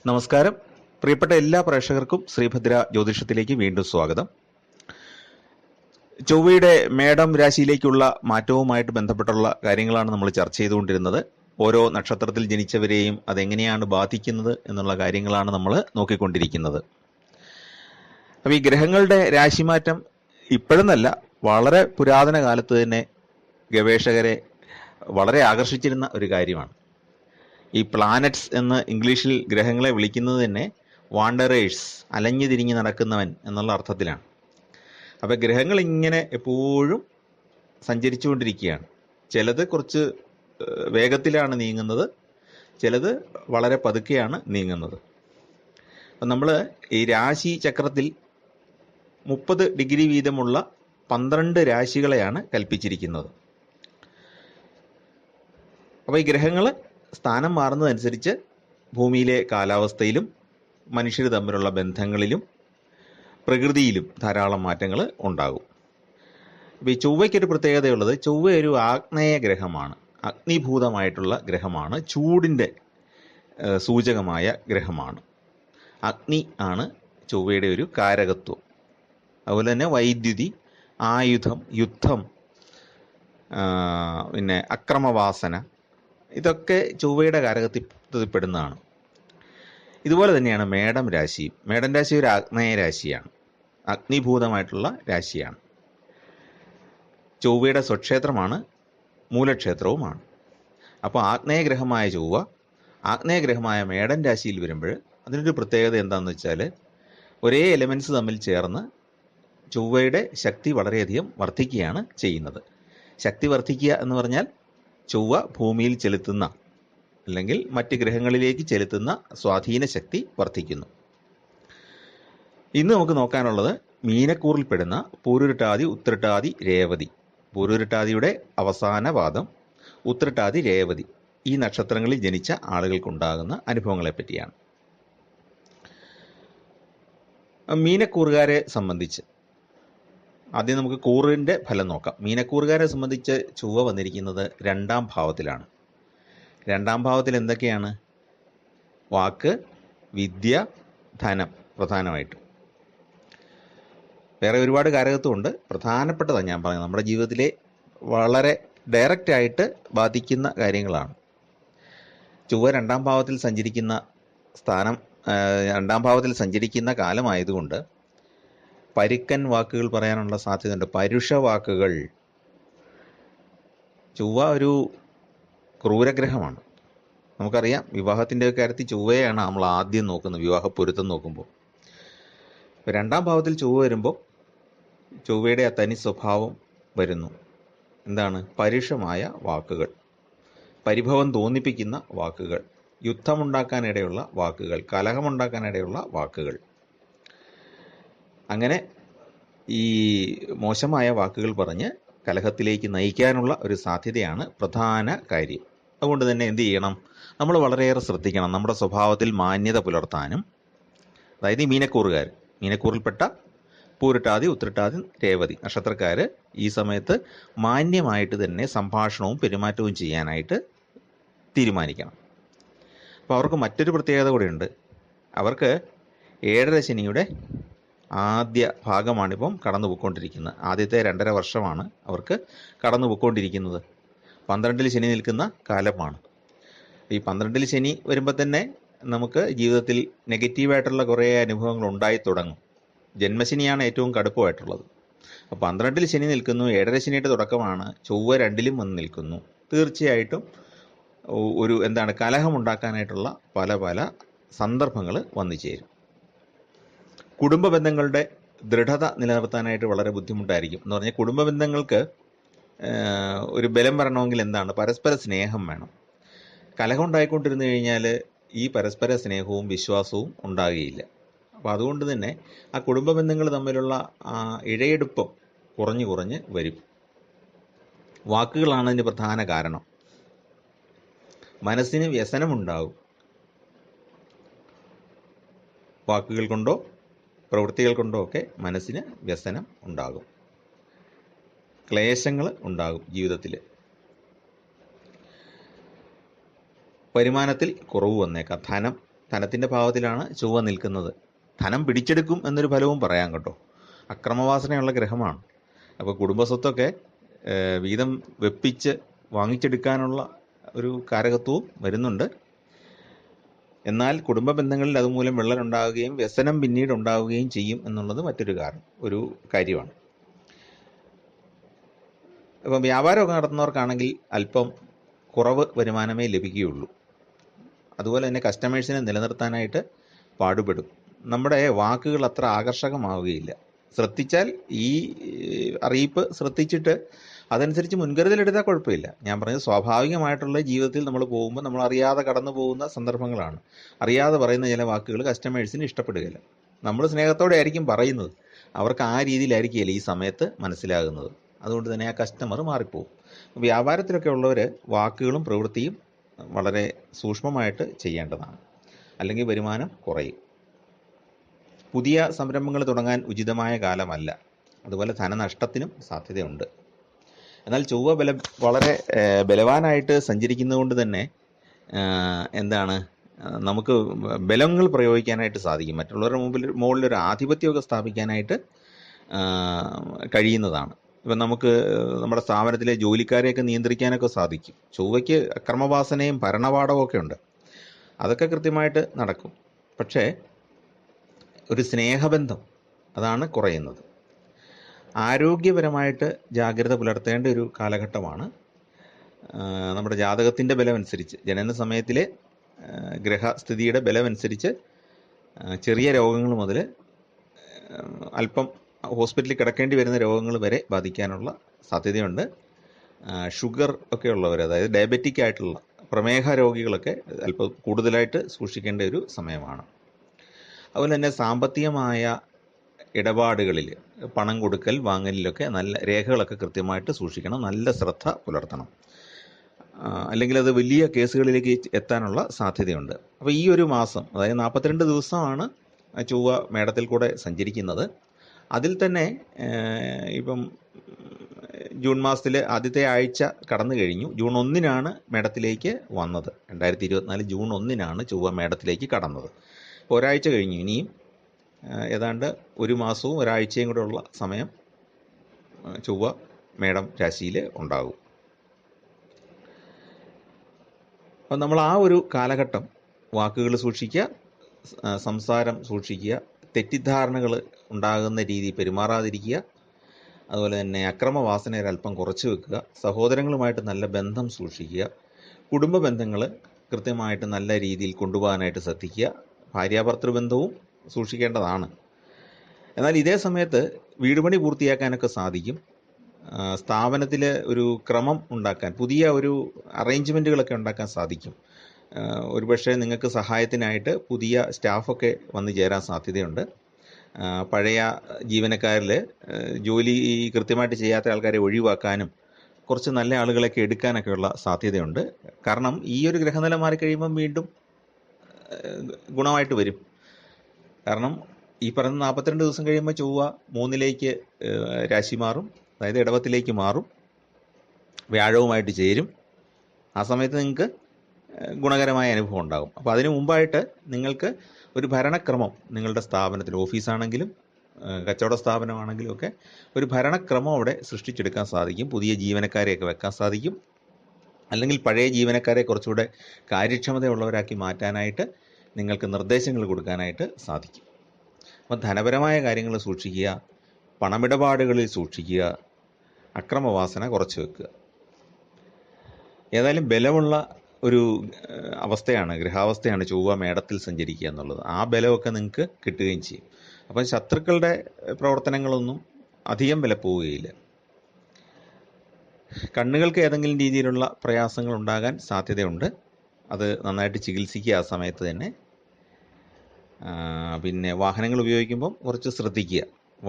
നമസ്കാരം. പ്രിയപ്പെട്ട എല്ലാ പ്രേക്ഷകർക്കും ശ്രീഭദ്ര ജ്യോതിഷത്തിലേക്ക് വീണ്ടും സ്വാഗതം. ചൊവ്വയുടെ മേടം രാശിയിലേക്കുള്ള മാറ്റവുമായിട്ട് ബന്ധപ്പെട്ടുള്ള കാര്യങ്ങളാണ് നമ്മൾ ചർച്ച ചെയ്തുകൊണ്ടിരുന്നത്. ഓരോ നക്ഷത്രത്തിൽ ജനിച്ചവരെയും അതെങ്ങനെയാണ് ബാധിക്കുന്നത് എന്നുള്ള കാര്യങ്ങളാണ് നമ്മൾ നോക്കിക്കൊണ്ടിരിക്കുന്നത്. അപ്പോൾ ഈ ഗ്രഹങ്ങളുടെ രാശിമാറ്റം ഇപ്പോഴെന്നല്ല, വളരെ പുരാതന കാലത്ത് തന്നെ ഗവേഷകരെ വളരെ ആകർഷിച്ചിരുന്ന ഒരു കാര്യമാണ്. ഈ പ്ലാനറ്റ്സ് എന്ന് ഇംഗ്ലീഷിൽ ഗ്രഹങ്ങളെ വിളിക്കുന്നത് തന്നെ വാണ്ടറേഴ്സ്, അലഞ്ഞു തിരിഞ്ഞ് നടക്കുന്നവൻ എന്നുള്ള അർത്ഥത്തിലാണ്. അപ്പോൾ ഗ്രഹങ്ങൾ ഇങ്ങനെ എപ്പോഴും സഞ്ചരിച്ചുകൊണ്ടിരിക്കുകയാണ്. ചിലത് കുറച്ച് വേഗത്തിലാണ് നീങ്ങുന്നത്, ചിലത് വളരെ പതുക്കെയാണ് നീങ്ങുന്നത്. അപ്പം നമ്മൾ ഈ രാശി ചക്രത്തിൽ 30 ഡിഗ്രി വീതമുള്ള 12 രാശികളെയാണ് കൽപ്പിച്ചിരിക്കുന്നത്. അപ്പോൾ ഈ ഗ്രഹങ്ങൾ സ്ഥാനം മാറുന്നതനുസരിച്ച് ഭൂമിയിലെ കാലാവസ്ഥയിലും മനുഷ്യർ തമ്മിലുള്ള ബന്ധങ്ങളിലും പ്രകൃതിയിലും ധാരാളം മാറ്റങ്ങൾ ഉണ്ടാകും. അപ്പോൾ ഈ ചൊവ്വയ്ക്കൊരു പ്രത്യേകതയുള്ളത്, ചൊവ്വ ഒരു ആഗ്നേയ ഗ്രഹമാണ്, അഗ്നിഭൂതമായിട്ടുള്ള ഗ്രഹമാണ്, ചൂടിൻ്റെ സൂചകമായ ഗ്രഹമാണ്. അഗ്നി ആണ് ചൊവ്വയുടെ ഒരു കാരകത്വം. അതുപോലെ തന്നെ വൈദ്യുതി, ആയുധം, യുദ്ധം, പിന്നെ അക്രമവാസന, ഇതൊക്കെ ചൊവ്വയുടെ കാരകത്തിൽപ്പെടുന്നതാണ്. ഇതുപോലെ തന്നെയാണ് മേടം രാശിയും. മേടം രാശി ഒരു ആഗ്നേയ രാശിയാണ്, അഗ്നിഭൂതമായിട്ടുള്ള രാശിയാണ്. ചൊവ്വയുടെ സ്വക്ഷേത്രമാണ്, മൂലക്ഷേത്രവുമാണ്. അപ്പോൾ ആഗ്നേയഗ്രഹമായ ചൊവ്വ ആഗ്നേയഗ്രഹമായ മേടം രാശിയിൽ വരുമ്പോൾ അതിനൊരു പ്രത്യേകത എന്താണെന്ന് വെച്ചാൽ, ഒരേ എലമെൻറ്റ്സ് തമ്മിൽ ചേർന്ന് ചൊവ്വയുടെ ശക്തി വളരെയധികം വർദ്ധിക്കുകയാണ് ചെയ്യുന്നത്. ശക്തി വർദ്ധിക്കുക എന്ന് പറഞ്ഞാൽ ചൊവ്വ ഭൂമിയിൽ ചെലുത്തുന്ന അല്ലെങ്കിൽ മറ്റ് ഗ്രഹങ്ങളിലേക്ക് ചെലുത്തുന്ന സ്വാധീന ശക്തി വർദ്ധിക്കുന്നു. ഇന്ന് നമുക്ക് നോക്കാനുള്ളത് മീനക്കൂറിൽപ്പെടുന്ന പൂരുരുട്ടാതി, ഉത്രട്ടാതി, രേവതി. പൂരുരുട്ടാതിയുടെ അവസാന പാദം, ഉത്രട്ടാതി, രേവതി, ഈ നക്ഷത്രങ്ങളിൽ ജനിച്ച ആളുകൾക്കുണ്ടാകുന്ന അനുഭവങ്ങളെ പറ്റിയാണ്. മീനക്കൂറുകാരെ സംബന്ധിച്ച് ആദ്യം നമുക്ക് കൂറിൻ്റെ ഫലം നോക്കാം. മീനക്കൂറുകാരെ സംബന്ധിച്ച് ചൊവ്വ വന്നിരിക്കുന്നത് 2ാം ഭാവത്തിലാണ്. 2ാം ഭാവത്തിൽ എന്തൊക്കെയാണ്? വാക്ക്, വിദ്യ, ധനം പ്രധാനമായിട്ടും. വേറെ ഒരുപാട് കാരകത്വമുണ്ട്. പ്രധാനപ്പെട്ടതാണ് ഞാൻ പറഞ്ഞത്, നമ്മുടെ ജീവിതത്തിലെ വളരെ ഡയറക്റ്റായിട്ട് ബാധിക്കുന്ന കാര്യങ്ങളാണ്. ചൊവ്വ 2ാം ഭാവത്തിൽ സഞ്ചരിക്കുന്ന സ്ഥാനം, 2ാം ഭാവത്തിൽ സഞ്ചരിക്കുന്ന കാലമായതുകൊണ്ട് പരുക്കൻ വാക്കുകൾ പറയാനുള്ള സാധ്യതയുണ്ട്, പരുഷ വാക്കുകൾ. ചൊവ്വ ഒരു ക്രൂരഗ്രഹമാണ്. നമുക്കറിയാം, വിവാഹത്തിൻ്റെ കാര്യത്തിൽ ചൊവ്വയാണ് നമ്മൾ ആദ്യം നോക്കുന്നത്, വിവാഹ പൊരുത്തം നോക്കുമ്പോൾ. 2ാം ഭാവത്തിൽ ചൊവ്വ വരുമ്പോൾ ചൊവ്വയുടെ ആ തനി സ്വഭാവം വരുന്നു. എന്താണ്? പരുഷമായ വാക്കുകൾ, പരിഭവം തോന്നിപ്പിക്കുന്ന വാക്കുകൾ, യുദ്ധമുണ്ടാക്കാനിടയുള്ള വാക്കുകൾ, കലഹമുണ്ടാക്കാനിടയുള്ള വാക്കുകൾ. അങ്ങനെ ഈ മോശമായ വാക്കുകൾ പറഞ്ഞ് കലഹത്തിലേക്ക് നയിക്കാനുള്ള ഒരു സാധ്യതയാണ് പ്രധാന കാര്യം. അതുകൊണ്ട് തന്നെ എന്ത് ചെയ്യണം? നമ്മൾ വളരെയേറെ ശ്രദ്ധിക്കണം നമ്മുടെ സ്വഭാവത്തിൽ മാന്യത പുലർത്താനും. അതായത് ഈ മീനക്കൂറിൽപ്പെട്ട പൂരുട്ടാതി, ഉത്രട്ടാതി, രേവതി നക്ഷത്രക്കാർ ഈ സമയത്ത് മാന്യമായിട്ട് തന്നെ സംഭാഷണവും പെരുമാറ്റവും ചെയ്യാനായിട്ട് തീരുമാനിക്കണം. അപ്പോൾ അവർക്ക് മറ്റൊരു പ്രത്യേകത കൂടെയുണ്ട്. അവർക്ക് 7.5 ശനിയുടെ ആദ്യ ഭാഗമാണിപ്പം കടന്നു പോയിക്കൊണ്ടിരിക്കുന്നത്. ആദ്യത്തെ 2.5 വർഷമാണ് അവർക്ക് കടന്നു പോയിക്കൊണ്ടിരിക്കുന്നത്. 12-ൽ ശനി നിൽക്കുന്ന കാലമാണ്. ഈ 12-ൽ ശനി വരുമ്പോൾ തന്നെ നമുക്ക് ജീവിതത്തിൽ നെഗറ്റീവായിട്ടുള്ള കുറേ അനുഭവങ്ങൾ ഉണ്ടായി തുടങ്ങും. ജന്മശനിയാണ് ഏറ്റവും കടുപ്പമായിട്ടുള്ളത്. അപ്പോൾ 12-ൽ ശനി നിൽക്കുന്നു, 7.5 ശനിയുടെ തുടക്കമാണ്, ചൊവ്വ 2-ലും വന്ന് നിൽക്കുന്നു. തീർച്ചയായിട്ടും ഒരു കലഹമുണ്ടാക്കാനായിട്ടുള്ള പല പല സന്ദർഭങ്ങൾ വന്നു ചേരും. കുടുംബ ബന്ധങ്ങളുടെ ദൃഢത നിലനിർത്താനായിട്ട് വളരെ ബുദ്ധിമുട്ടായിരിക്കും. എന്ന് പറഞ്ഞാൽ കുടുംബ ബന്ധങ്ങൾക്ക് ഒരു ബലം വരണമെങ്കിൽ പരസ്പര സ്നേഹം വേണം. കലഹം ഉണ്ടായിക്കൊണ്ടിരുന്നു കഴിഞ്ഞാൽ ഈ പരസ്പര സ്നേഹവും വിശ്വാസവും ഉണ്ടാകുകയില്ല. അപ്പോൾ അതുകൊണ്ട് തന്നെ ആ കുടുംബ ബന്ധങ്ങൾ തമ്മിലുള്ള ആ ഇഴയെടുപ്പം കുറഞ്ഞു കുറഞ്ഞ് വരും. വാക്കുകളാണ് അതിന് പ്രധാന കാരണം. മനസ്സിന് വ്യസനമുണ്ടാകും. വാക്കുകൾ കൊണ്ടോ പ്രവൃത്തികൾ കൊണ്ടോ ഒക്കെ മനസ്സിന് വ്യസനം ഉണ്ടാകും, ക്ലേശങ്ങൾ ഉണ്ടാകും ജീവിതത്തിൽ. വരുമാനത്തിൽ കുറവ് വന്നേക്കാം, ധനം ധനത്തിൻ്റെ ഭാവത്തിലാണ് ചൊവ്വ നിൽക്കുന്നത്. ധനം പിടിച്ചെടുക്കും എന്നൊരു ഫലവും പറയാം കേട്ടോ. അക്രമവാസനയുള്ള ഗ്രഹമാണ്. അപ്പോൾ കുടുംബസ്വത്തൊക്കെ വീതം വെപ്പിച്ച് വാങ്ങിച്ചെടുക്കാനുള്ള ഒരു കാരകത്വവും വരുന്നുണ്ട്. എന്നാൽ കുടുംബ ബന്ധങ്ങളിൽ അതുമൂലം വിള്ളലുണ്ടാവുകയും വ്യസനം പിന്നീട് ഉണ്ടാവുകയും ചെയ്യും എന്നുള്ളത് മറ്റൊരു കാര്യമാണ്. ഇപ്പം വ്യാപാരമൊക്കെ നടത്തുന്നവർക്കാണെങ്കിൽ അല്പം കുറവ് വരുമാനമേ ലഭിക്കുകയുള്ളൂ. അതുപോലെ തന്നെ കസ്റ്റമേഴ്സിനെ നിലനിർത്താനായിട്ട് പാടുപെടും. നമ്മുടെ വാക്കുകൾ അത്ര ആകർഷകമാവുകയില്ല. ശ്രദ്ധിച്ചാൽ ഈ അറിയിപ്പ് ശ്രദ്ധിച്ചിട്ട് അതനുസരിച്ച് മുൻകരുതലെടുത്താൽ കുഴപ്പമില്ല. ഞാൻ പറഞ്ഞത് സ്വാഭാവികമായിട്ടുള്ള ജീവിതത്തിൽ നമ്മൾ പോകുമ്പോൾ നമ്മൾ അറിയാതെ കടന്നു പോകുന്ന സന്ദർഭങ്ങളാണ്. അറിയാതെ പറയുന്ന ചില വാക്കുകൾ കസ്റ്റമേഴ്സിന് ഇഷ്ടപ്പെടുകയില്ല. നമ്മൾ സ്നേഹത്തോടെ ആയിരിക്കും പറയുന്നത്, അവർക്ക് ആ രീതിയിലായിരിക്കില്ല ഈ സമയത്ത് മനസ്സിലാകുന്നത്. അതുകൊണ്ട് തന്നെ ആ കസ്റ്റമർ മാറിപ്പോകും. വ്യാപാരത്തിലൊക്കെ ഉള്ളവർ വാക്കുകളും പ്രവൃത്തിയും വളരെ സൂക്ഷ്മമായിട്ട് ചെയ്യേണ്ടതാണ്, അല്ലെങ്കിൽ വരുമാനം കുറയും. പുതിയ സംരംഭങ്ങൾ തുടങ്ങാൻ ഉചിതമായ കാലമല്ല. അതുപോലെ ധനനഷ്ടത്തിനും സാധ്യതയുണ്ട്. എന്നാൽ ചൊവ്വ വളരെ ബലവാനായിട്ട് സഞ്ചരിക്കുന്നതുകൊണ്ട് തന്നെ നമുക്ക് ബലങ്ങൾ പ്രയോഗിക്കാനായിട്ട് സാധിക്കും. മറ്റുള്ളവരുടെ മുകളിലൊരു ആധിപത്യമൊക്കെ സ്ഥാപിക്കാനായിട്ട് കഴിയുന്നതാണ്. ഇപ്പം നമുക്ക് നമ്മുടെ സ്ഥാപനത്തിലെ ജോലിക്കാരെയൊക്കെ നിയന്ത്രിക്കാനൊക്കെ സാധിക്കും. ചൊവ്വയ്ക്ക് അക്രമവാസനയും ഭരണപാഠവും ഒക്കെ ഉണ്ട്. അതൊക്കെ കൃത്യമായിട്ട് നടക്കും. പക്ഷേ ഒരു സ്നേഹബന്ധം അതാണ് കുറയുന്നത്. ആരോഗ്യപരമായിട്ട് ജാഗ്രത പുലർത്തേണ്ട ഒരു കാലഘട്ടമാണ്. നമ്മുടെ ജാതകത്തിൻ്റെ ബലമനുസരിച്ച്, ജനന സമയത്തിലെ ഗ്രഹസ്ഥിതിയുടെ ബലമനുസരിച്ച് ചെറിയ രോഗങ്ങൾ മുതൽ അല്പം ഹോസ്പിറ്റലിൽ കിടക്കേണ്ടി വരുന്ന രോഗങ്ങൾ വരെ ബാധിക്കാനുള്ള സാധ്യതയുണ്ട്. ഷുഗർ ഒക്കെ ഉള്ളവർ, അതായത് ഡയബറ്റിക് ആയിട്ടുള്ള പ്രമേഹ രോഗികളൊക്കെ അല്പം കൂടുതലായിട്ട് സൂക്ഷിക്കേണ്ട ഒരു സമയമാണ്. അതുപോലെ തന്നെ സാമ്പത്തികമായ ഇടപാടുകളിൽ പണം കൊടുക്കൽ വാങ്ങലിലൊക്കെ നല്ല രേഖകളൊക്കെ കൃത്യമായിട്ട് സൂക്ഷിക്കണം, നല്ല ശ്രദ്ധ പുലർത്തണം. അല്ലെങ്കിൽ അത് വലിയ കേസുകളിലേക്ക് എത്താനുള്ള സാധ്യതയുണ്ട്. അപ്പോൾ ഈ ഒരു മാസം, അതായത് 42 ദിവസമാണ് ചൊവ്വ മേടത്തിൽ കൂടെ സഞ്ചരിക്കുന്നത്. അതിൽ തന്നെ ഇപ്പം ജൂൺ മാസത്തിലെ ആദ്യത്തെ ആഴ്ച കടന്നു കഴിഞ്ഞു. ജൂൺ 1 മേടത്തിലേക്ക് വന്നത്. 2024 ജൂൺ 1 ചൊവ്വ മേടത്തിലേക്ക് കടന്നത്. ഒരാഴ്ച കഴിഞ്ഞു. ഇനിയും ഏതാണ്ട് ഒരു മാസവും ഒരാഴ്ചയും കൂടെ ഉള്ള സമയം ചൊവ്വ മേടം രാശിയിൽ ഉണ്ടാകും. അപ്പം നമ്മൾ ആ ഒരു കാലഘട്ടം വാക്കുകൾ സൂക്ഷിക്കുക, സംസാരം സൂക്ഷിക്കുക, തെറ്റിദ്ധാരണകൾ ഉണ്ടാകുന്ന രീതി പെരുമാറാതിരിക്കുക, അതുപോലെ തന്നെ അക്രമവാസന ഒരല്പം കുറച്ച് വെക്കുക, സഹോദരങ്ങളുമായിട്ട് നല്ല ബന്ധം സൂക്ഷിക്കുക, കുടുംബ ബന്ധങ്ങൾ കൃത്യമായിട്ട് നല്ല രീതിയിൽ കൊണ്ടുപോകാനായിട്ട് ശ്രദ്ധിക്കുക, ഭാര്യാഭർത്തൃബന്ധവും സൂക്ഷിക്കേണ്ടതാണ്. എന്നാൽ ഇതേ സമയത്ത് വീടുപണി പൂർത്തിയാക്കാനൊക്കെ സാധിക്കും. സ്ഥാപനത്തിൽ ഒരു ക്രമം ഉണ്ടാക്കാൻ, പുതിയ ഒരു അറേഞ്ച്മെൻറ്റുകളൊക്കെ ഉണ്ടാക്കാൻ സാധിക്കും. ഒരുപക്ഷെ നിങ്ങൾക്ക് സഹായത്തിനായിട്ട് പുതിയ സ്റ്റാഫൊക്കെ വന്നു ചേരാൻ സാധ്യതയുണ്ട്. പഴയ ജീവനക്കാരിൽ ജോലി കൃത്യമായിട്ട് ചെയ്യാത്ത ആൾക്കാരെ ഒഴിവാക്കാനും കുറച്ച് നല്ല ആളുകളൊക്കെ എടുക്കാനൊക്കെയുള്ള സാധ്യതയുണ്ട്. കാരണം ഈ ഒരു ഗ്രഹനില മാറിക്കഴിയുമ്പം വീണ്ടും ഗുണമായിട്ട് വരും. കാരണം ഈ പറയുന്ന 42 ദിവസം കഴിയുമ്പോൾ ചൊവ്വ 3 രാശി മാറും, അതായത് ഇടവത്തിലേക്ക് മാറും, വ്യാഴവുമായിട്ട് ചേരും. ആ സമയത്ത് നിങ്ങൾക്ക് ഗുണകരമായ അനുഭവം ഉണ്ടാകും. അപ്പോൾ അതിനു മുമ്പായിട്ട് നിങ്ങൾക്ക് ഒരു ഭരണക്രമം നിങ്ങളുടെ സ്ഥാപനത്തിൽ, ഓഫീസാണെങ്കിലും കച്ചവട സ്ഥാപനമാണെങ്കിലും ഒക്കെ ഒരു ഭരണക്രമം അവിടെ സൃഷ്ടിച്ചെടുക്കാൻ സാധിക്കും. പുതിയ ജീവനക്കാരെയൊക്കെ വെക്കാൻ സാധിക്കും. അല്ലെങ്കിൽ പഴയ ജീവനക്കാരെ കുറച്ചുകൂടെ കാര്യക്ഷമതയുള്ളവരാക്കി മാറ്റാനായിട്ട് നിങ്ങൾക്ക് നിർദ്ദേശങ്ങൾ കൊടുക്കാനായിട്ട് സാധിക്കും. അപ്പം ധനപരമായ കാര്യങ്ങൾ സൂക്ഷിക്കുക, പണമിടപാടുകളിൽ സൂക്ഷിക്കുക, അക്രമവാസന കുറച്ച് വെക്കുക. ഏതായാലും ബലമുള്ള ഒരു അവസ്ഥയാണ്, ഗ്രഹാവസ്ഥയാണ് ചൊവ്വ മേടത്തിൽ സഞ്ചരിക്കുക എന്നുള്ളത്. ആ ബലമൊക്കെ നിങ്ങൾക്ക് കിട്ടുകയും ചെയ്യും. അപ്പം ശത്രുക്കളുടെ പ്രവർത്തനങ്ങളൊന്നും അധികം വില പോവുകയില്ല. കണ്ണുകൾക്ക് ഏതെങ്കിലും രീതിയിലുള്ള പ്രയാസങ്ങൾ ഉണ്ടാകാൻ സാധ്യതയുണ്ട്. അത് നന്നായിട്ട് ചികിത്സിക്കുക ആ സമയത്ത് തന്നെ. പിന്നെ വാഹനങ്ങൾ ഉപയോഗിക്കുമ്പം കുറച്ച് ശ്രദ്ധിക്കുക.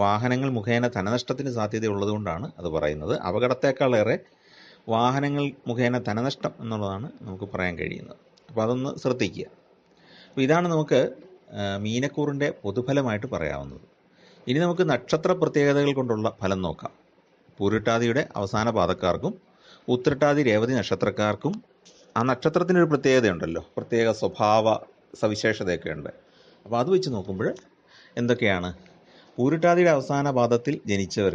വാഹനങ്ങൾ മുഖേന ധനനഷ്ടത്തിന് സാധ്യതയുള്ളതുകൊണ്ടാണ് അത് പറയുന്നത്. അപകടത്തേക്കാളേറെ വാഹനങ്ങൾ മുഖേന ധനനഷ്ടം എന്നുള്ളതാണ് നമുക്ക് പറയാൻ കഴിയുന്നത്. അപ്പോൾ അതൊന്ന് ശ്രദ്ധിക്കുക. അപ്പോൾ ഇതാണ് നമുക്ക് മീനക്കൂറിൻ്റെ പൊതുഫലമായിട്ട് പറയാവുന്നത്. ഇനി നമുക്ക് നക്ഷത്ര പ്രത്യേകതകൾ കൊണ്ടുള്ള ഫലം നോക്കാം. പൂരിട്ടാതിയുടെ അവസാന പാദക്കാർക്കും ഉത്രട്ടാതി രേവതി നക്ഷത്രക്കാർക്കും ആ നക്ഷത്രത്തിനൊരു പ്രത്യേകതയുണ്ടല്ലോ, പ്രത്യേക സ്വഭാവ സവിശേഷതയൊക്കെ ഉണ്ട്. അപ്പോൾ അത് വെച്ച് നോക്കുമ്പോൾ എന്തൊക്കെയാണ്? പൂരുട്ടാതിയുടെ അവസാന പാദത്തിൽ ജനിച്ചവർ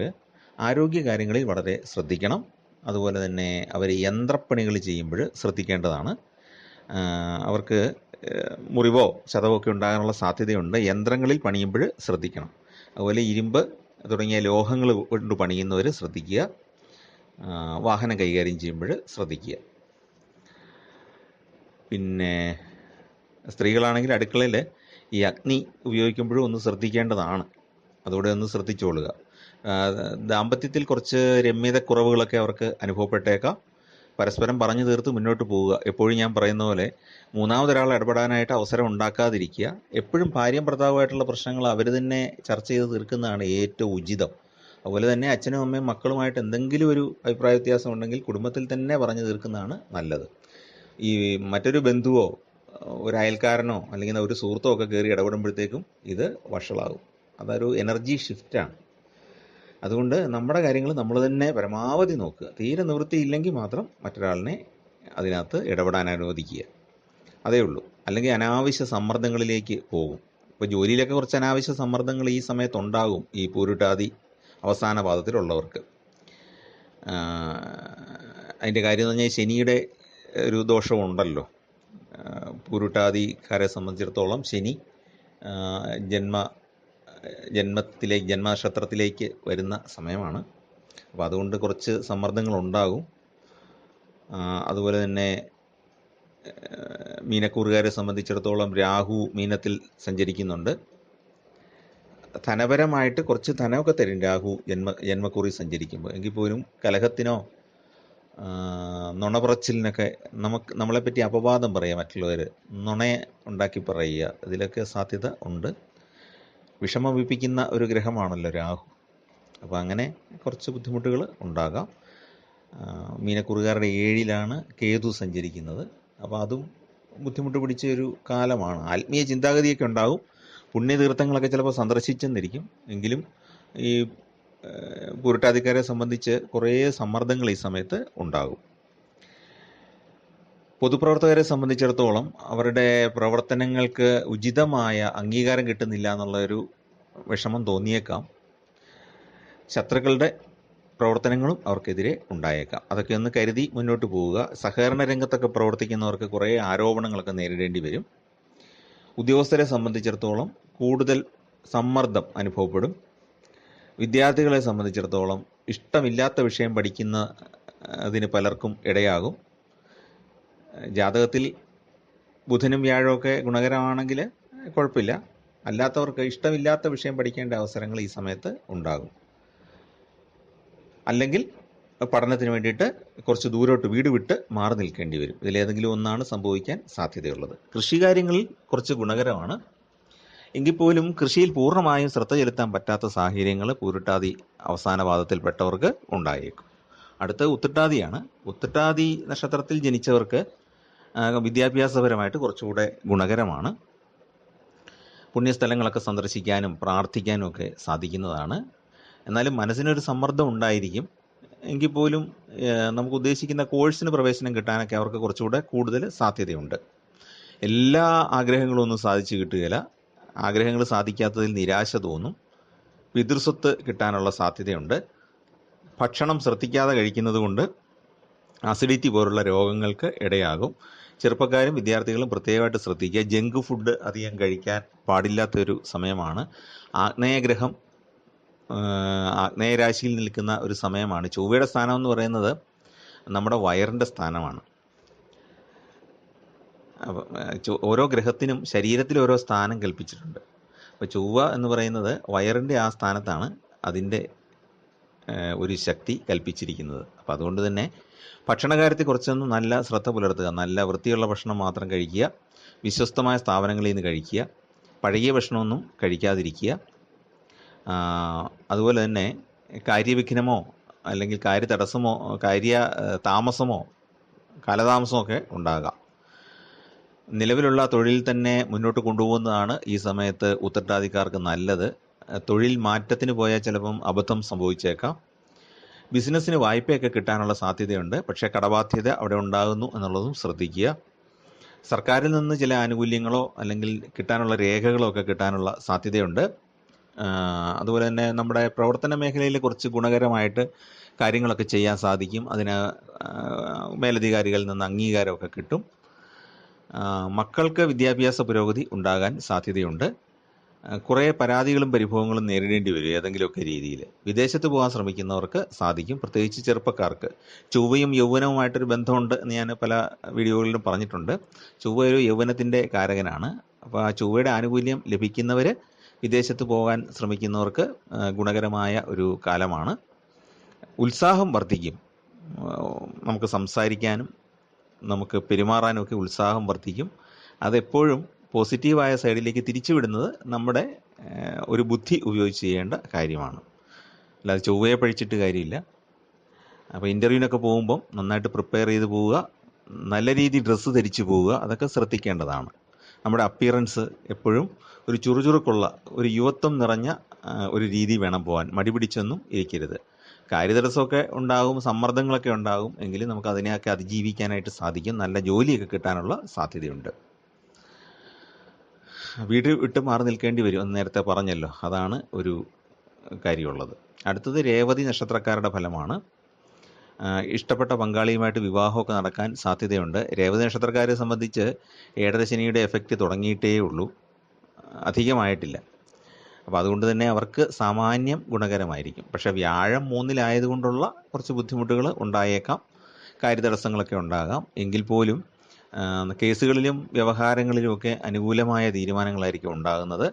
ആരോഗ്യകാര്യങ്ങളിൽ വളരെ ശ്രദ്ധിക്കണം. അതുപോലെ തന്നെ അവർ യന്ത്രപ്പണികൾ ചെയ്യുമ്പോൾ ശ്രദ്ധിക്കേണ്ടതാണ്. അവർക്ക് മുറിവോ ചതവോ ഒക്കെ ഉണ്ടാകാനുള്ള സാധ്യതയുണ്ട്. യന്ത്രങ്ങളിൽ പണിയുമ്പോൾ ശ്രദ്ധിക്കണം. അതുപോലെ ഇരുമ്പ് തുടങ്ങിയ ലോഹങ്ങൾ കൊണ്ട് പണിയുന്നവർ ശ്രദ്ധിക്കുക. വാഹനം കൈകാര്യം ചെയ്യുമ്പോൾ ശ്രദ്ധിക്കുക. പിന്നെ സ്ത്രീകളാണെങ്കിൽ അടുക്കളയിൽ ഈ അഗ്നി ഉപയോഗിക്കുമ്പോഴും ഒന്ന് ശ്രദ്ധിക്കേണ്ടതാണ്. അതുകൂടെ ഒന്ന് ശ്രദ്ധിച്ചോളുക. ദാമ്പത്യത്തിൽ കുറച്ച് രമ്യതക്കുറവുകളൊക്കെ അവർക്ക് അനുഭവപ്പെട്ടേക്കാം. പരസ്പരം പറഞ്ഞു തീർത്ത് മുന്നോട്ട് പോവുക. എപ്പോഴും ഞാൻ പറയുന്ന പോലെ മൂന്നാമതൊരാൾ ഇടപെടാനായിട്ട് അവസരം ഉണ്ടാക്കാതിരിക്കുക. എപ്പോഴും ഭാര്യയും ഭർത്താവുമായിട്ടുള്ള പ്രശ്നങ്ങൾ അവർ തന്നെ ചർച്ച ചെയ്ത് തീർക്കുന്നതാണ് ഏറ്റവും ഉചിതം. അതുപോലെ തന്നെ അച്ഛനും അമ്മയും മക്കളുമായിട്ട് എന്തെങ്കിലും ഒരു അഭിപ്രായ വ്യത്യാസം ഉണ്ടെങ്കിൽ കുടുംബത്തിൽ തന്നെ പറഞ്ഞു തീർക്കുന്നതാണ് നല്ലത്. ഈ മറ്റൊരു ബന്ധുവോ ഒരു അയൽക്കാരനോ അല്ലെങ്കിൽ ഒരു സുഹൃത്തോ ഒക്കെ കയറി ഇടപെടുമ്പോഴത്തേക്കും ഇത് വഷളാകും. അതൊരു എനർജി ഷിഫ്റ്റാണ്. അതുകൊണ്ട് നമ്മുടെ കാര്യങ്ങൾ നമ്മൾ തന്നെ പരമാവധി നോക്കുക. തീരെ നിവൃത്തിയില്ലെങ്കിൽ മാത്രം മറ്റൊരാളിനെ അതിനകത്ത് ഇടപെടാൻ അനുവദിക്കുക. അതേ ഉള്ളൂ. അല്ലെങ്കിൽ അനാവശ്യ സമ്മർദ്ദങ്ങളിലേക്ക് പോകും. ഇപ്പോൾ ജോലിയിലൊക്കെ കുറച്ച് അനാവശ്യ സമ്മർദ്ദങ്ങൾ ഈ സമയത്തുണ്ടാകും ഈ പൂരുട്ടാതി അവസാന പാദത്തിലുള്ളവർക്ക്. അതിൻ്റെ കാര്യം എന്ന് പറഞ്ഞാൽ ശനിയുടെ ഒരു ദോഷമുണ്ടല്ലോ. പൂരുട്ടാതിക്കാരെ സംബന്ധിച്ചിടത്തോളം ശനി ജന്മനക്ഷത്രത്തിലേക്ക് വരുന്ന സമയമാണ്. അപ്പോൾ അതുകൊണ്ട് കുറച്ച് സമ്മർദ്ദങ്ങളുണ്ടാകും. അതുപോലെ തന്നെ മീനക്കൂറുകാരെ സംബന്ധിച്ചിടത്തോളം രാഹു മീനത്തിൽ സഞ്ചരിക്കുന്നുണ്ട്. ധനപരമായിട്ട് കുറച്ച് ധനമൊക്കെ തരും രാഹു ജന്മക്കുറി സഞ്ചരിക്കുമ്പോൾ. എങ്കിൽ പോലും കലഹത്തിനോ നുണപറച്ചിലിനൊക്കെ നമ്മളെപ്പറ്റി അപവാദം പറയുക, മറ്റുള്ളവർ നുണയെ ഉണ്ടാക്കി പറയുക, ഇതിലൊക്കെ സാധ്യത ഉണ്ട്. വിഷമമിപ്പിക്കുന്ന ഒരു ഗ്രഹമാണല്ലോ രാഹു. അപ്പോൾ അങ്ങനെ കുറച്ച് ബുദ്ധിമുട്ടുകൾ ഉണ്ടാകാം. മീനക്കുറുകാരുടെ 7ലാണ് കേതു സഞ്ചരിക്കുന്നത്. അപ്പോൾ അതും ബുദ്ധിമുട്ട് പിടിച്ച ഒരു കാലമാണ്. ആത്മീയ ചിന്താഗതിയൊക്കെ ഉണ്ടാകും. പുണ്യതീർത്ഥങ്ങളൊക്കെ ചിലപ്പോൾ സന്ദർശിച്ചെന്നിരിക്കും. എങ്കിലും ഈ പൂരുട്ടാതിക്കാരെ സംബന്ധിച്ച് കുറേ സമ്മർദ്ദങ്ങൾ ഈ സമയത്ത് ഉണ്ടാകും. പൊതുപ്രവർത്തകരെ സംബന്ധിച്ചിടത്തോളം അവരുടെ പ്രവർത്തനങ്ങൾക്ക് ഉചിതമായ അംഗീകാരം കിട്ടുന്നില്ല എന്നുള്ളൊരു വിഷമം തോന്നിയേക്കാം. ശത്രുക്കളുടെ പ്രവർത്തനങ്ങളും അവർക്കെതിരെ ഉണ്ടായേക്കാം. അതൊക്കെ ഒന്ന് കരുതി മുന്നോട്ട് പോവുക. സഹകരണ രംഗത്തൊക്കെ പ്രവർത്തിക്കുന്നവർക്ക് കുറേ ആരോപണങ്ങളൊക്കെ നേരിടേണ്ടി വരും. ഉദ്യോഗസ്ഥരെ സംബന്ധിച്ചിടത്തോളം കൂടുതൽ സമ്മർദ്ദം അനുഭവപ്പെടും. വിദ്യാർത്ഥികളെ സംബന്ധിച്ചിടത്തോളം ഇഷ്ടമില്ലാത്ത വിഷയം പഠിക്കുന്നതിന് പലർക്കും ഇടയാകും. ജാതകത്തിൽ ബുധനും വ്യാഴമൊക്കെ ഗുണകരമാണെങ്കിൽ കുഴപ്പമില്ല. അല്ലാത്തവർക്ക് ഇഷ്ടമില്ലാത്ത വിഷയം പഠിക്കേണ്ട അവസരങ്ങൾ ഈ സമയത്ത് ഉണ്ടാകും. അല്ലെങ്കിൽ പഠനത്തിന് വേണ്ടിയിട്ട് കുറച്ച് ദൂരോട്ട് വീട് വിട്ട് മാറി നിൽക്കേണ്ടി വരും. ഇതിലേതെങ്കിലും ഒന്നാണ് സംഭവിക്കാൻ സാധ്യതയുള്ളത്. കൃഷികാര്യങ്ങളിൽ കുറച്ച് ഗുണകരമാണ്. എങ്കിൽ പോലും കൃഷിയിൽ പൂർണ്ണമായും ശ്രദ്ധ ചെലുത്താൻ പറ്റാത്ത സാഹചര്യങ്ങൾ പൂരുട്ടാതി അവസാന പാദത്തിൽപ്പെട്ടവർക്ക് ഉണ്ടായേക്കും. അടുത്ത ഉത്രട്ടാതിയാണ്. ഉത്രട്ടാതി നക്ഷത്രത്തിൽ ജനിച്ചവർക്ക് വിദ്യാഭ്യാസപരമായിട്ട് കുറച്ചുകൂടെ ഗുണകരമാണ്. പുണ്യസ്ഥലങ്ങളൊക്കെ സന്ദർശിക്കാനും പ്രാർത്ഥിക്കാനും ഒക്കെ സാധിക്കുന്നതാണ്. എന്നാലും മനസ്സിനൊരു സമ്മർദ്ദം ഉണ്ടായിരിക്കും. എങ്കിൽ പോലും നമുക്ക് ഉദ്ദേശിക്കുന്ന കോഴ്സിന് പ്രവേശനം കിട്ടാനൊക്കെ അവർക്ക് കുറച്ചുകൂടെ കൂടുതൽ സാധ്യതയുണ്ട്. എല്ലാ ആഗ്രഹങ്ങളും ഒന്നും സാധിച്ചു കിട്ടുകയില്ല. ആഗ്രഹങ്ങൾ സാധിക്കാത്തതിൽ നിരാശ തോന്നും. പിതൃസ്വത്ത് കിട്ടാനുള്ള സാധ്യതയുണ്ട്. ഭക്ഷണം ശ്രദ്ധിക്കാതെ കഴിക്കുന്നത് കൊണ്ട് അസിഡിറ്റി പോലുള്ള രോഗങ്ങൾക്ക് ഇടയാകും. ചെറുപ്പക്കാരും വിദ്യാർത്ഥികളും പ്രത്യേകമായിട്ട് ശ്രദ്ധിക്കുക. ജങ്ക് ഫുഡ് അധികം കഴിക്കാൻ പാടില്ലാത്തൊരു സമയമാണ്. ആഗ്നേയഗ്രഹം ആഗ്നേയരാശിയിൽ നിൽക്കുന്ന ഒരു സമയമാണ്. ചൊവ്വയുടെ സ്ഥാനം എന്ന് പറയുന്നത് നമ്മുടെ വയറിൻ്റെ സ്ഥാനമാണ്. ഓരോ ഗ്രഹത്തിനും ശരീരത്തിൽ ഓരോ സ്ഥാനം കൽപ്പിച്ചിട്ടുണ്ട്. അപ്പോൾ ചൊവ്വ എന്ന് പറയുന്നത് വയറിൻ്റെ ആ സ്ഥാനത്താണ് അതിൻ്റെ ഒരു ശക്തി കൽപ്പിച്ചിരിക്കുന്നത്. അപ്പോൾ അതുകൊണ്ട് തന്നെ ഭക്ഷണകാര്യത്തിൽ കുറച്ചൊന്ന് നല്ല ശ്രദ്ധ പുലർത്തുക. നല്ല വൃത്തിയുള്ള ഭക്ഷണം മാത്രം കഴിക്കുക. വിശ്വസ്തമായ സ്ഥാപനങ്ങളിൽ നിന്ന് കഴിക്കുക. പഴകിയ ഭക്ഷണമൊന്നും കഴിക്കാതിരിക്കുക. അതുപോലെ തന്നെ കാര്യവിഘ്നമോ അല്ലെങ്കിൽ കാര്യതടസ്സമോ താമസമോ കാലതാമസമോ ഒക്കെ ഉണ്ടാകാം. നിലവിലുള്ള തൊഴിൽ തന്നെ മുന്നോട്ട് കൊണ്ടുപോകുന്നതാണ് ഈ സമയത്ത് ഉത്രട്ടാതിക്കാർക്ക് നല്ലത്. തൊഴിൽ മാറ്റത്തിന് പോയാൽ ചിലപ്പം അബദ്ധം സംഭവിച്ചേക്കാം. ബിസിനസ്സിന് വായ്പയൊക്കെ കിട്ടാനുള്ള സാധ്യതയുണ്ട്. പക്ഷേ കടബാധ്യത അവിടെ ഉണ്ടാകുന്നു എന്നുള്ളതും ശ്രദ്ധിക്കുക. സർക്കാരിൽ നിന്ന് ചില ആനുകൂല്യങ്ങളോ അല്ലെങ്കിൽ കിട്ടാനുള്ള രേഖകളോ ഒക്കെ കിട്ടാനുള്ള സാധ്യതയുണ്ട്. അതുപോലെ തന്നെ നമ്മുടെ പ്രവർത്തന മേഖലയിൽ കുറച്ച് ഗുണകരമായിട്ട് കാര്യങ്ങളൊക്കെ ചെയ്യാൻ സാധിക്കും. അതിന് മേലധികാരികളിൽ നിന്ന് അംഗീകാരമൊക്കെ കിട്ടും. മക്കൾക്ക് വിദ്യാഭ്യാസ പുരോഗതി ഉണ്ടാകാൻ സാധ്യതയുണ്ട്. കുറേ പരാതികളും പരിഭവങ്ങളും നേരിടേണ്ടി വരും ഏതെങ്കിലുമൊക്കെ രീതിയിൽ. വിദേശത്ത് പോകാൻ ശ്രമിക്കുന്നവർക്ക് സാധിക്കും, പ്രത്യേകിച്ച് ചെറുപ്പക്കാർക്ക്. ചൊവ്വയും യൗവനവുമായിട്ടൊരു ബന്ധമുണ്ട് എന്ന് ഞാൻ പല വീഡിയോകളിലും പറഞ്ഞിട്ടുണ്ട്. ചൊവ്വ ഒരു യൗവനത്തിൻ്റെ കാരകനാണ്. അപ്പോൾ ആ ചൊവ്വയുടെ ആനുകൂല്യം ലഭിക്കുന്നവർ വിദേശത്ത് പോകാൻ ശ്രമിക്കുന്നവർക്ക് ഗുണകരമായ ഒരു കാലമാണ്. ഉത്സാഹം വർദ്ധിക്കും. നമുക്ക് സംസാരിക്കാനും നമുക്ക് പെരുമാറാനും ഒക്കെ ഉത്സാഹം വർദ്ധിക്കും. അതെപ്പോഴും പോസിറ്റീവായ സൈഡിലേക്ക് തിരിച്ചുവിടുന്നത് നമ്മുടെ ഒരു ബുദ്ധി ഉപയോഗിച്ച് ചെയ്യേണ്ട കാര്യമാണ്. അല്ലാതെ ചൊവ്വയെ പഴിച്ചിട്ട് കാര്യമില്ല. അപ്പോൾ ഇൻ്റർവ്യൂവിനൊക്കെ പോകുമ്പം നന്നായിട്ട് പ്രിപ്പയർ ചെയ്ത് പോവുക, നല്ല രീതിയിൽ ഡ്രസ്സ് ധരിച്ച് പോവുക, അതൊക്കെ ശ്രദ്ധിക്കേണ്ടതാണ്. നമ്മുടെ അപ്പിയറൻസ് എപ്പോഴും ഒരു ചുറുചുറുക്കുള്ള ഒരു യുവത്വം നിറഞ്ഞ ഒരു രീതി വേണം പോകാൻ. മടി പിടിച്ചൊന്നും ഇരിക്കരുത്. കാര്യതടസ്സമൊക്കെ ഉണ്ടാകും, സമ്മർദ്ദങ്ങളൊക്കെ ഉണ്ടാകും, എങ്കിലും നമുക്ക് അതിനെയൊക്കെ അതിജീവിക്കാനായിട്ട് സാധിക്കും. നല്ല ജോലിയൊക്കെ കിട്ടാനുള്ള സാധ്യതയുണ്ട്. വീട് വിട്ട് മാറി നിൽക്കേണ്ടി വരും എന്ന് നേരത്തെ പറഞ്ഞല്ലോ, അതാണ് ഒരു കാര്യമുള്ളത്. അടുത്തത് രേവതി നക്ഷത്രക്കാരുടെ ഫലമാണ്. ഇഷ്ടപ്പെട്ട പങ്കാളിയുമായിട്ട് വിവാഹമൊക്കെ നടക്കാൻ സാധ്യതയുണ്ട്. രേവതി നക്ഷത്രക്കാരെ സംബന്ധിച്ച് ഏഴരശനിയുടെ എഫക്റ്റ് തുടങ്ങിയിട്ടേ ഉള്ളൂ, അധികമായിട്ടില്ല. അപ്പോൾ അതുകൊണ്ട് തന്നെ അവർക്ക് സാമാന്യം ഗുണകരമായിരിക്കും. പക്ഷേ വ്യാഴം 3-ലായതുകൊണ്ടുള്ള കുറച്ച് ബുദ്ധിമുട്ടുകൾ ഉണ്ടായേക്കാം, കാര്യതടസ്സങ്ങളൊക്കെ ഉണ്ടാകാം. എങ്കിൽ പോലും കേസുകളിലും വ്യവഹാരങ്ങളിലുമൊക്കെ അനുകൂലമായ തീരുമാനങ്ങളായിരിക്കും ഉണ്ടാകുന്നത്.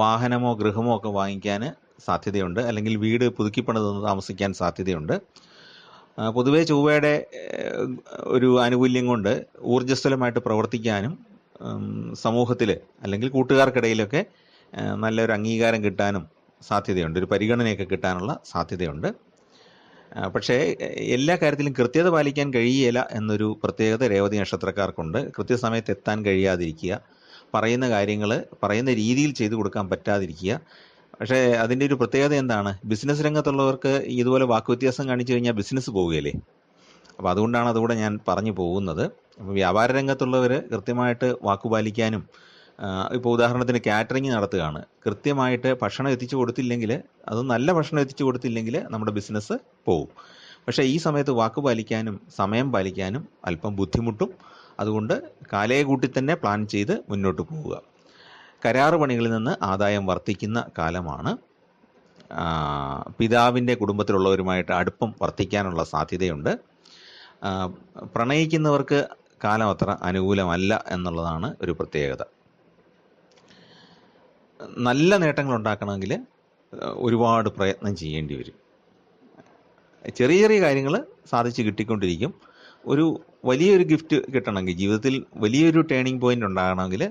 വാഹനമോ ഗൃഹമോ ഒക്കെ വാങ്ങിക്കാൻ സാധ്യതയുണ്ട്, അല്ലെങ്കിൽ വീട് പുതുക്കിപ്പണിത് താമസിക്കാൻ സാധ്യതയുണ്ട്. പൊതുവേ ചൊവ്വയുടെ ഒരു ആനുകൂല്യം കൊണ്ട് ഊർജ്ജസ്വലമായിട്ട് പ്രവർത്തിക്കാനും സമൂഹത്തിൽ അല്ലെങ്കിൽ കൂട്ടുകാർക്കിടയിലൊക്കെ നല്ലൊരു അംഗീകാരം കിട്ടാനും സാധ്യതയുണ്ട്, ഒരു പരിഗണനയൊക്കെ കിട്ടാനുള്ള സാധ്യതയുണ്ട്. പക്ഷേ എല്ലാ കാര്യത്തിലും കൃത്യത പാലിക്കാൻ കഴിയില്ല എന്നൊരു പ്രത്യേകത രേവതി നക്ഷത്രക്കാർക്കുണ്ട്. കൃത്യസമയത്ത് എത്താൻ കഴിയാതിരിക്കുക, പറയുന്ന കാര്യങ്ങൾ പറയുന്ന രീതിയിൽ ചെയ്തു കൊടുക്കാൻ പറ്റാതിരിക്കുക. പക്ഷേ അതിൻ്റെ ഒരു പ്രത്യേകത എന്താണ്? ബിസിനസ് രംഗത്തുള്ളവർക്ക് ഇതുപോലെ വാക്കുവ്യത്യാസം കാണിച്ചു കഴിഞ്ഞാൽ ബിസിനസ് പോവുകയല്ലേ. അപ്പോൾ അതുകൊണ്ടാണ് അതുകൂടെ ഞാൻ പറഞ്ഞു പോകുന്നത്. അപ്പോൾ വ്യാപാര രംഗത്തുള്ളവർ കൃത്യമായിട്ട് വാക്കുപാലിക്കാനും, ഇപ്പോൾ ഉദാഹരണത്തിന് കാറ്ററിംഗ് നടത്തുകയാണ്, കൃത്യമായിട്ട് ഭക്ഷണം എത്തിച്ചു കൊടുത്തില്ലെങ്കിൽ, അത് നല്ല ഭക്ഷണം എത്തിച്ചു കൊടുത്തില്ലെങ്കിൽ നമ്മുടെ ബിസിനസ് പോവും. പക്ഷേ ഈ സമയത്ത് വാക്ക് പാലിക്കാനും സമയം പാലിക്കാനും അല്പം ബുദ്ധിമുട്ടും. അതുകൊണ്ട് കാലയെ കൂട്ടി തന്നെ പ്ലാൻ ചെയ്ത് മുന്നോട്ട് പോവുക. കരാറ് പണികളിൽ നിന്ന് ആദായം വർദ്ധിക്കുന്ന കാലമാണ്. പിതാവിൻ്റെ കുടുംബത്തിലുള്ളവരുമായിട്ട് അടുപ്പം വർദ്ധിക്കാനുള്ള സാധ്യതയുണ്ട്. പ്രണയിക്കുന്നവർക്ക് കാലം അത്ര അനുകൂലമല്ല എന്നുള്ളതാണ് ഒരു പ്രത്യേകത. നല്ല നേട്ടങ്ങൾ ഉണ്ടാക്കണമെങ്കിൽ ഒരുപാട് പ്രയത്നം ചെയ്യേണ്ടി വരും. ചെറിയ ചെറിയ കാര്യങ്ങൾ സാധിച്ച് കിട്ടിക്കൊണ്ടിരിക്കും. ഒരു വലിയൊരു ഗിഫ്റ്റ് കിട്ടണമെങ്കിൽ, ജീവിതത്തിൽ വലിയൊരു ടേണിംഗ് പോയിന്റ് ഉണ്ടാകണമെങ്കിൽ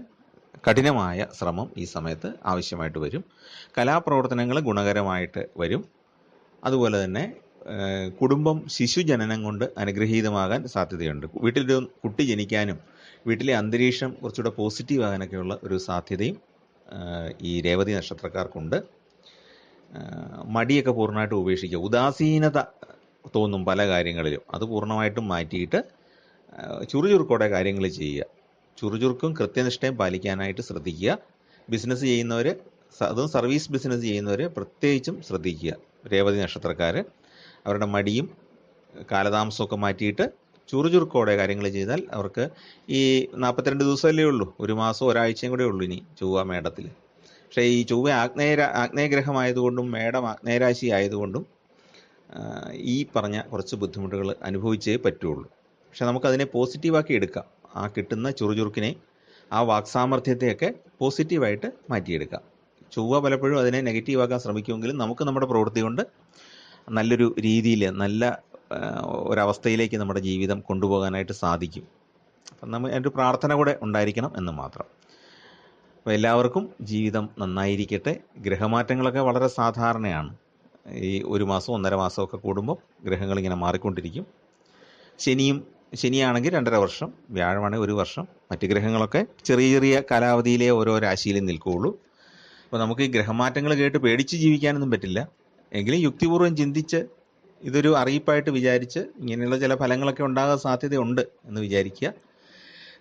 കഠിനമായ ശ്രമം ഈ സമയത്ത് ആവശ്യമായിട്ട് വരും. കലാപ്രവർത്തനങ്ങൾ ഗുണകരമായിട്ട് വരും. അതുപോലെ തന്നെ കുടുംബം ശിശുജനനം കൊണ്ട് അനുഗ്രഹീതമാകാൻ സാധ്യതയുണ്ട്. വീട്ടിലൊരു കുട്ടി ജനിക്കാനും വീട്ടിലെ അന്തരീക്ഷം കുറച്ചുകൂടെ പോസിറ്റീവ് ആകാനൊക്കെയുള്ള ഒരു സാധ്യതയും ഈ രേവതി നക്ഷത്രക്കാർക്കുണ്ട്. മടിയൊക്കെ പൂർണ്ണമായിട്ട് ഉപേക്ഷിക്കുക. ഉദാസീനത തോന്നും പല കാര്യങ്ങളിലും, അത് പൂർണ്ണമായിട്ടും മാറ്റിയിട്ട് ചുറുചുറുക്കോടെ കാര്യങ്ങൾ ചെയ്യുക. ചുറുചുറുക്കും കൃത്യനിഷ്ഠയും പാലിക്കാനായിട്ട് ശ്രദ്ധിക്കുക. ബിസിനസ് ചെയ്യുന്നവർ, അതും സർവീസ് ബിസിനസ് ചെയ്യുന്നവർ പ്രത്യേകിച്ചും ശ്രദ്ധിക്കുക. രേവതി നക്ഷത്രക്കാർ അവരുടെ മടിയും കാലതാമസമൊക്കെ മാറ്റിയിട്ട് ചുറുചുറുക്കോടെ കാര്യങ്ങൾ ചെയ്താൽ അവർക്ക് ഈ 42 ദിവസമല്ലേ ഉള്ളൂ, ഒരു മാസം ഒരാഴ്ചയും കൂടെ ഉള്ളൂ ഇനി ചൊവ്വ മേടത്തിൽ. പക്ഷേ ഈ ചൊവ്വ ആഗ്നേയഗ്രഹമായതുകൊണ്ടും മേടം ആഗ്നേയരാശി ആയതുകൊണ്ടും ഈ പറഞ്ഞ കുറച്ച് ബുദ്ധിമുട്ടുകൾ അനുഭവിച്ചേ പറ്റുള്ളൂ. പക്ഷെ നമുക്കതിനെ പോസിറ്റീവാക്കി എടുക്കാം. ആ കിട്ടുന്ന ചുറുചുറുക്കിനെ, ആ വാക്സാമർഥ്യത്തെയൊക്കെ പോസിറ്റീവായിട്ട് മാറ്റിയെടുക്കാം. ചൊവ്വ പലപ്പോഴും അതിനെ നെഗറ്റീവാക്കാൻ ശ്രമിക്കുമെങ്കിലും നമുക്ക് നമ്മുടെ പ്രവൃത്തി കൊണ്ട് നല്ലൊരു രീതിയിൽ, നല്ല ഒരവസ്ഥയിലേക്ക് നമ്മുടെ ജീവിതം കൊണ്ടുപോകാനായിട്ട് സാധിക്കും. അപ്പം നമ്മൾ എൻ്റെ പ്രാർത്ഥന കൂടെ ഉണ്ടായിരിക്കണം എന്ന് മാത്രം. അപ്പോൾ എല്ലാവർക്കും ജീവിതം നന്നായിരിക്കട്ടെ. ഗ്രഹമാറ്റങ്ങളൊക്കെ വളരെ സാധാരണയാണ്. ഈ ഒരു മാസം 1.5 മാസമൊക്കെ കൂടുമ്പോൾ ഗ്രഹങ്ങളിങ്ങനെ മാറിക്കൊണ്ടിരിക്കും. ശനിയാണെങ്കിൽ 2.5 വർഷം, വ്യാഴമാണെങ്കിൽ 1 വർഷം, മറ്റ് ഗ്രഹങ്ങളൊക്കെ ചെറിയ ചെറിയ കാലാവധിയിലെ ഓരോ രാശിയിലും നിൽക്കുകയുള്ളൂ. അപ്പോൾ നമുക്ക് ഈ ഗ്രഹമാറ്റങ്ങൾ കേട്ട് പേടിച്ച് ജീവിക്കാനൊന്നും പറ്റില്ല. എങ്കിലും യുക്തിപൂർവ്വം ചിന്തിച്ച് ഇതൊരു അറിയിപ്പായിട്ട് വിചാരിച്ച് ഇങ്ങനെയുള്ള ചില ഫലങ്ങളൊക്കെ ഉണ്ടാകാൻ സാധ്യതയുണ്ട് എന്ന് വിചാരിക്കുക.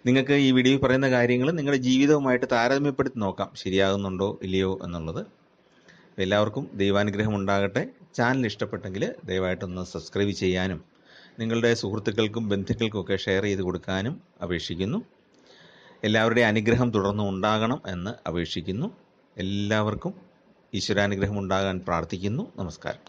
നിങ്ങൾക്ക് ഈ വീഡിയോയിൽ പറയുന്ന കാര്യങ്ങൾ നിങ്ങളുടെ ജീവിതവുമായിട്ട് താരതമ്യപ്പെടുത്തി നോക്കാം, ശരിയാകുന്നുണ്ടോ ഇല്ലയോ എന്നുള്ളത്. എല്ലാവർക്കും ദൈവാനുഗ്രഹം ഉണ്ടാകട്ടെ. ചാനൽ ഇഷ്ടപ്പെട്ടെങ്കിൽ ദയവായിട്ടൊന്ന് സബ്സ്ക്രൈബ് ചെയ്യാനും നിങ്ങളുടെ സുഹൃത്തുക്കൾക്കും ബന്ധുക്കൾക്കും ഒക്കെ ഷെയർ ചെയ്ത് കൊടുക്കാനും അപേക്ഷിക്കുന്നു. എല്ലാവരുടെയും അനുഗ്രഹം തുടർന്നും ഉണ്ടാകണം എന്ന് അപേക്ഷിക്കുന്നു. എല്ലാവർക്കും ഈശ്വരാനുഗ്രഹം ഉണ്ടാകാൻ പ്രാർത്ഥിക്കുന്നു. നമസ്കാരം.